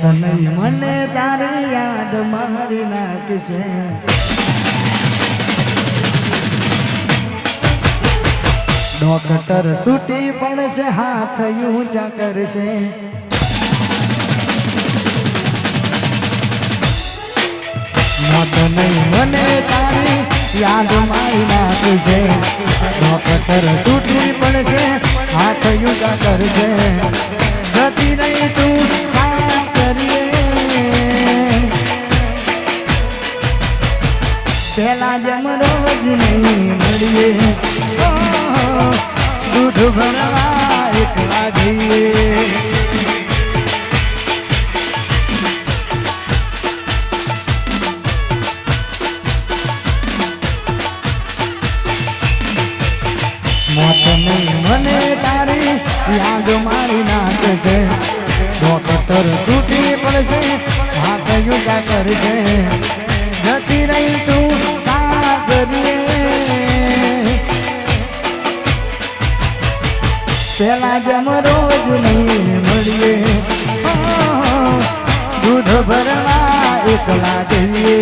મોત નહીં મને તારી યાદ મારી નાખશે. ડોક્ટર છૂટી પડશે હાથ ઊંચા કરશે. મોત નહીં મને તારી યાદ મારી નાખશે. ડોક્ટર છૂટી પડશે હાથ ઊંચા કરશે. જતી નહીં તું સાસરીએ પેલા જેમ રોજ નહીં મળીએ. દૂધ ભરવા એકલા જઈએ. મોત નહીં મને તારી યાદ મારી નાખશે. ડોક્ટર છૂટી પડશે હાથ ઊંચા કરશે. જતી રહી તું સાસરીએ પેલા જેમ રોજ નહીં મળીએ. દૂધ ભરવા એકલા જઈએ.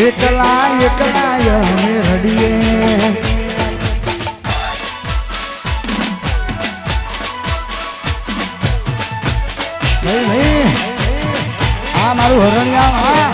એકલા એકલા અમે રડીએ. આ મારું હરણિયા.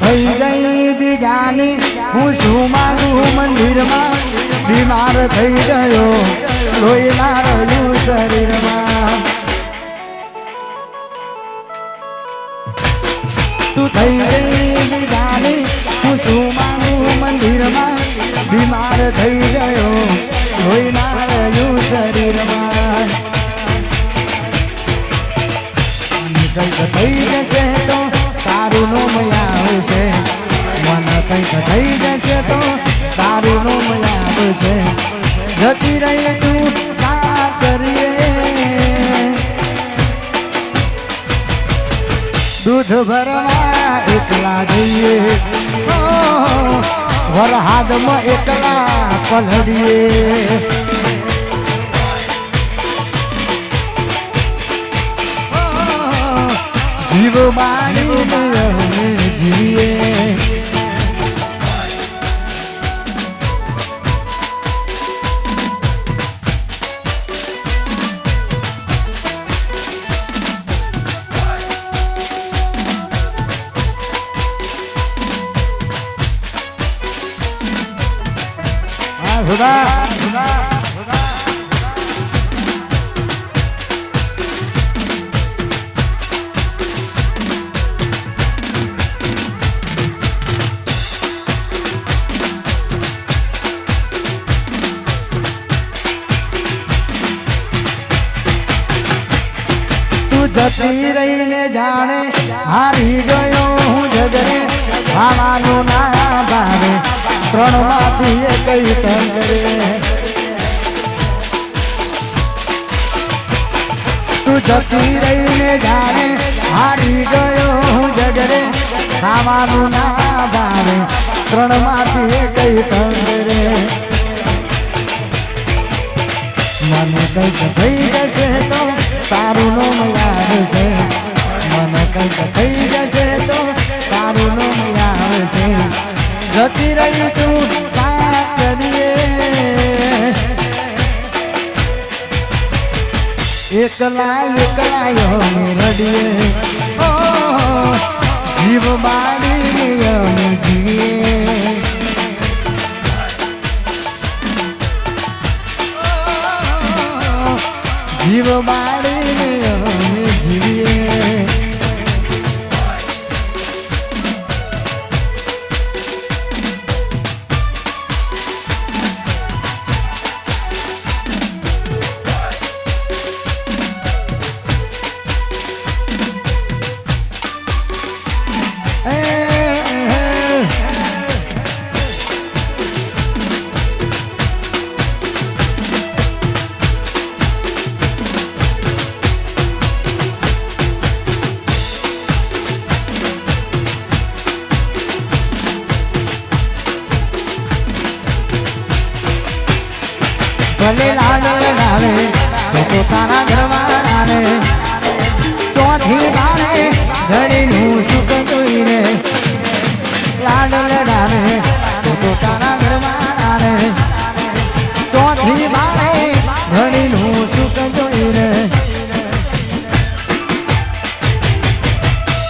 થઈ ગઈ બીજાની હું શું માંગુ મંદિરમાં. બીમાર થઈ ગયો લોહી ના રહ્યું શરીરમાં. તું થઈ ગઈ બીજાની હું શું માંગુ મંદિરમાં. બીમાર થઈ ગયો લોહી ના રહ્યું શરીરમાં. કંઈક થઈ જશે તો તારું નોમ આવશે. મને કંઈક થઈ જશે તો તારું નોમ આવશે. જતી રહી તું સાસરીએ દૂધ ભરવા એકલા જઈએ. વરહાદમાં એકલા પલડીએ. જીવ બાળીને અમે જીવીએ. હા સુધા જતી રહીને જાણે હારી ગયો હું જગરે. ખાવાનું ના ભાવે ત્રણ માંથી કઈ તંગરે. તું જતી રહીને જાણે હારી ગયો હું જગરે. ખાવાનું ના ભાવે ત્રણ માંથી કઈ તંગરે. મને કંઈક થઈ જશે તો તારું નોમ આવશે. મને કંઈક થઈ જશે તો તારું નોમ આવશે. જતી રહી તું સાસરીએ એકલા એકલા અમે રડીએ. જીવ બાળીને અમે જીવીએ. જીવ બાળીને અમે જીવીએ. પોતાના ઘરવાળાને ચોથી બાણે ઘડીનું સુખ જોઈને લાડ લડાને પોતાના ઘરવાળાને ચોથી બાણે ઘડીનું સુખ જોઈને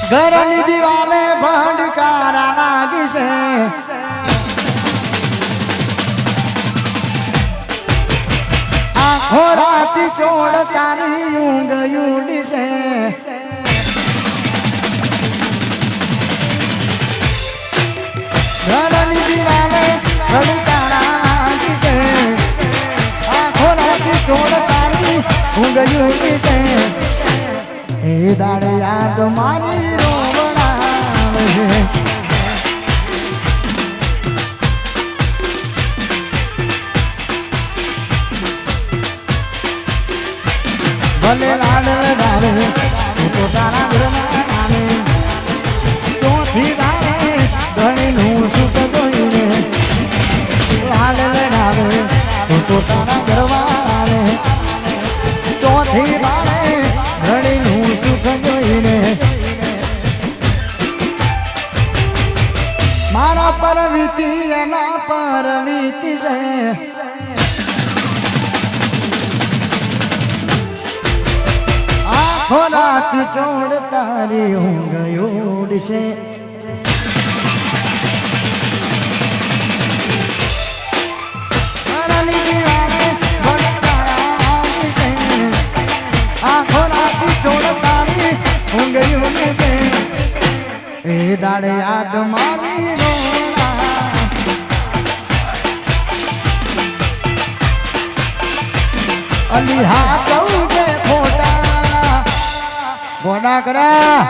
ઘરની દિવાલે ભંડકારા લાગી છે આખો રાતી ચોડ તારી ઊંઘ ઉડી છે ઘરની દિવાલે ભંડકારા લાગી છે આખો રાતી ચોડ તારી ઊંઘ ઉડી છે એ દાડે યાદ મારી રોવડાવે છે ભલે લાડ લડાવે પોતાના ઘરમાં આવે ચોથી બારે ઘણીનું સુખ જોઈને લાડ લડાવે પોતાના ઘરમાં આવે ચોથી બારે ઘણીનું સુખ જોઈને મારા પર વીતી એના પર વીતી છે આખો રાત ચોડ તારી ઊંઘ ઉડશે આખો રાત ચોડ તારી ઊંઘ ઉડશે એ દાડે યાદ મારી અલી હા કહું છે ખોટા ગોડા કરા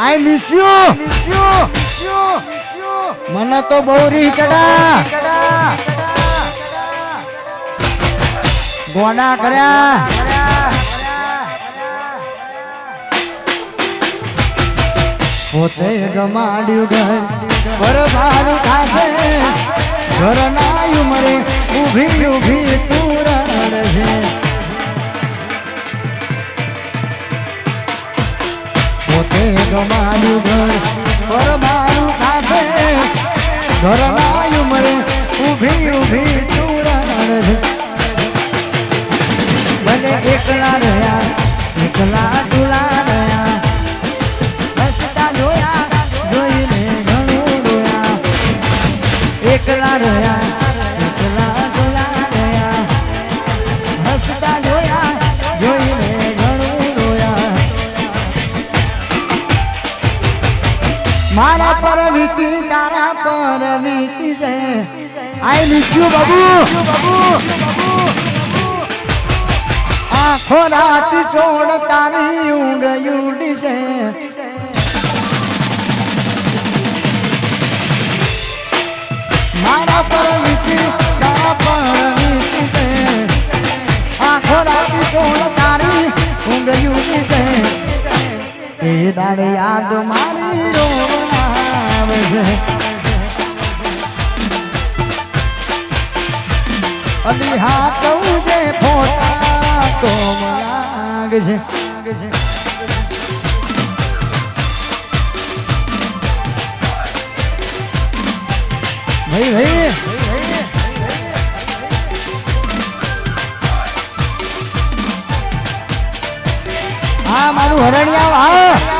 I miss you. મને તો બહુ રી ચડા ગોડા કર્યા પોતે ગમાડ્યું ઘર બરબાદ થાશે ઘર ના ઉમરે ઊભી ઊભી તું રડશે પોતે ગમાડ્યું ઘર બરબાદ થાશે ઘર ના ઉમરે ઊભી ઊભી તું રડશે ભલે એકલા રહ્યા એકલા તુલા રહ્યા હસતા જોયા જોઈને ઘણું રોયા એકલા રહ્યા એકલા તુલા રહ્યા હસતા જોયા જોઈને ઘણું રોયા મારા પર વીતી તારા પર વીતી છે આઈ મિસ યુ બાબુ આખો રાત ચોડ તારી ઊંઘ ઉડી છે મારા પર વીતી તારા પર વીતી છે આખો રાત ચોડ તારી ઊંઘ ઉડી છે એ દાડે યાદ મારી રોવે છે અલી હા કહું જે ફોટા તો લાગે છે ભાઈ હા મારું હરણિયા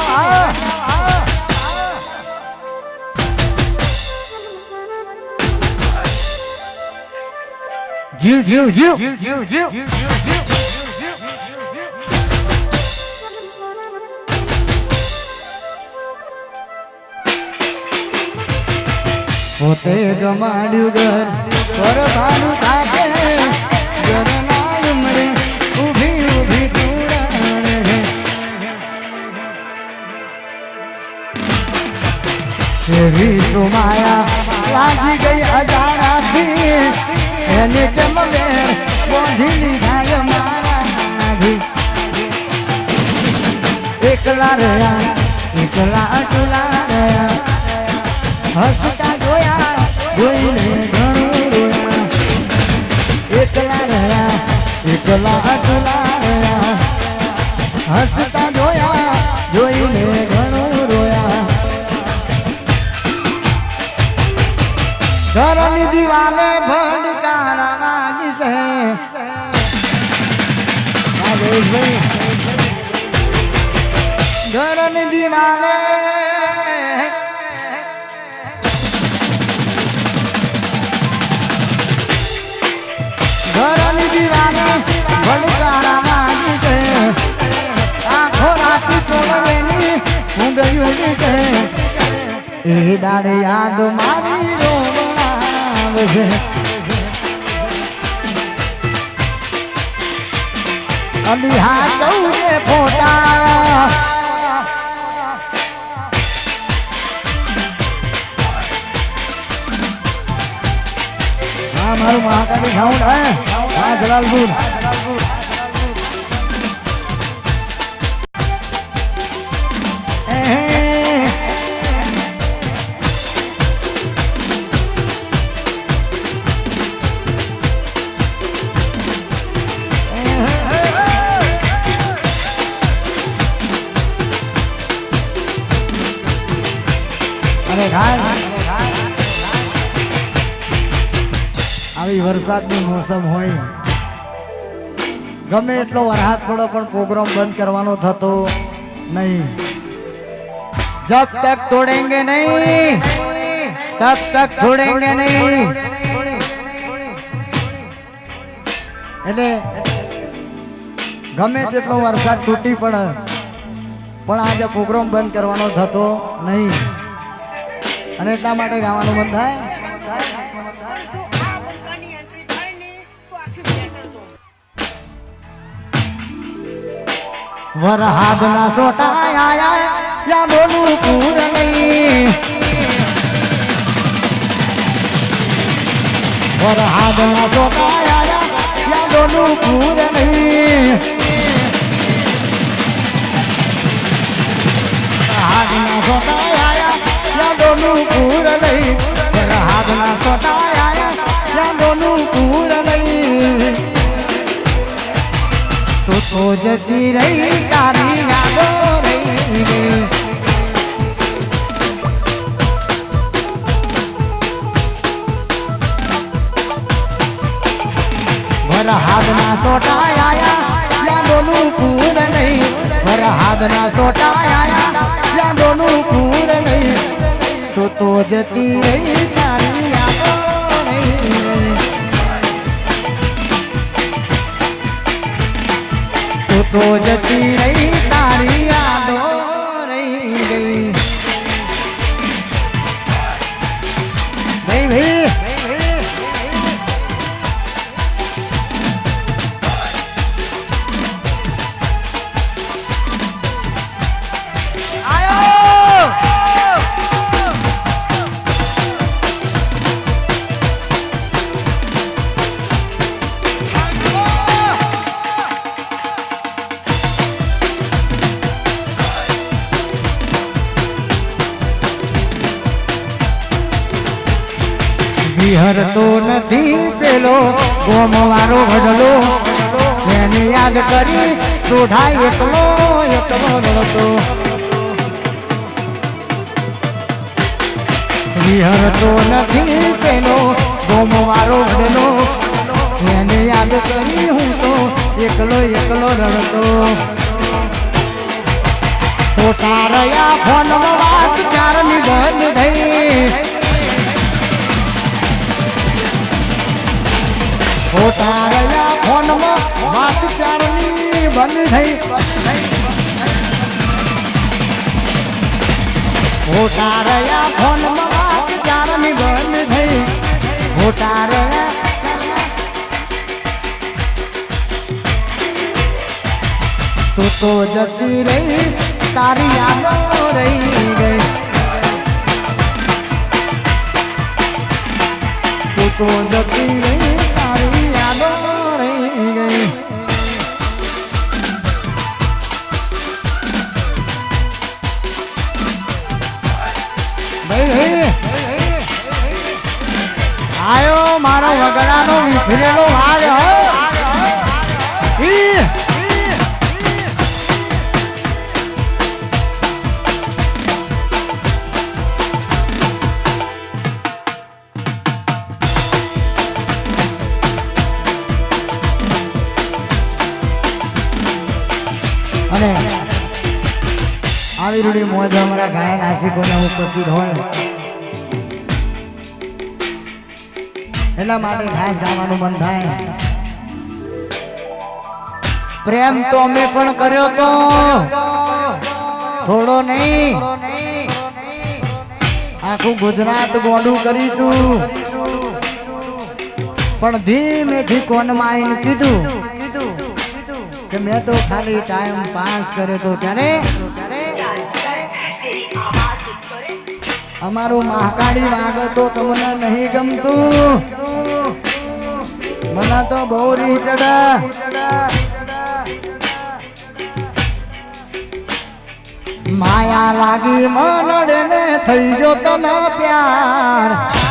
જીવ જીવ જીવ પોતે ગમાડ્યું ઘર પરવાનું થાકે ઘર ના ઉમરે ઊભી ઊભી તું રડે એવી સુમાયા લાગી ગઈ અજાણાથી એને કેમ મેર બોંધી લીધા મારા એકલા રહ્યા એકલા અટલા રહ્યા હસતા જોયા જોઈને ઘણું રોયા એકલા રહ્યા એકલા અટલા રહ્યા હસતા જોયા જોઈને ઘણું રોયા ઘરની દીવાલે ભડકારા લાગી છે ઘરની દીવાલે ઘરની દીવાલે ભડકારા લાગી છે આખો રાતી ચોળવેની ઊંઘયું છે એ દાડે યાદ મારી રોવડાવે છે અલીહા ચૌદે ફોટા હા મારું મહાકાળી સાઉન્ડ હે હા જલાલપુર આવી વરસાદની મોસમ હોય ગમે એટલો વરસાદ પડો પણ પ્રોગ્રામ બંધ કરવાનો થતો નહીં જબ તક તોડેંગે નહીં તબ તક છોડેંગે નહીં એટલે ગમે તેટલો વરસાદ તૂટી પડે પણ આજે પ્રોગ્રામ બંધ કરવાનો થતો નહીં અને એટલા માટે ગાવાનું મન થાય વરહાદના સોટા આયા યાદોનું પૂર નહીં વરહાદના સોટા આયા યાદોનું પૂર નહીં વરહાદના સોટા આયા યાદોનું પૂર નહીં વરહાદના સોટા આયા યાદોનું પૂર નહીં તો જતી રહી તારી યાદો રહી ગઈ વરહાદના સોટા આયા યાદોનું પૂર નહીં વરહાદના સોટા આયા યાદોનું પૂર નહીં તો જતી રહી તારી યાદો રહી ગઈ તો જતી રહી તારી યાદો રહી ગઈ નહીં ભાઈ વિહરતો નથી પેલો ગોમવારો ભડલો એને યાદ કરી સોઢાય એકલો એકલો રડતો વિહરતો નથી પેલો ગોમવારો ભડલો એને યાદ કરી હું તો એકલો એકલો રડતો ખોટા રહ્યા ફોનમાં વાત ચારની બંધ થઈ ખોટા રહ્યા ફોનમાં વાત ચારની બંધ થઈ ખોટા રહ્યા ફોનમાં વાત ચારની બંધ થઈ ખોટા રહ્યા તો જતી રહી તારી યાદો રહી ગઈ તો જતી રહી તારી યાદો રહી ગઈ આયો મારો વગડાનો વિખરેલો વાગ અને આવી રૂડી મોજ અમારા ગાયન આશિકોને ઉપસ્થિત હોય એટલા માટે ખાસ ગાવાનું મન થાય પ્રેમ તો અમે પણ કર્યો તો થોડો નહીં આખું ગુજરાત ગોંડું કરી તું પણ ધીમેથી કોનમાં આવીને કીધું કે મેં તો ખાલી ટાઈમ પાસ કર્યો તો ત્યારે અમારું મહાકાળી વાગે તો તમને નહીં ગમતું મને તો બહુ રી ચડા માયા લાગી મનડે ને થઈ જો તને પ્યાર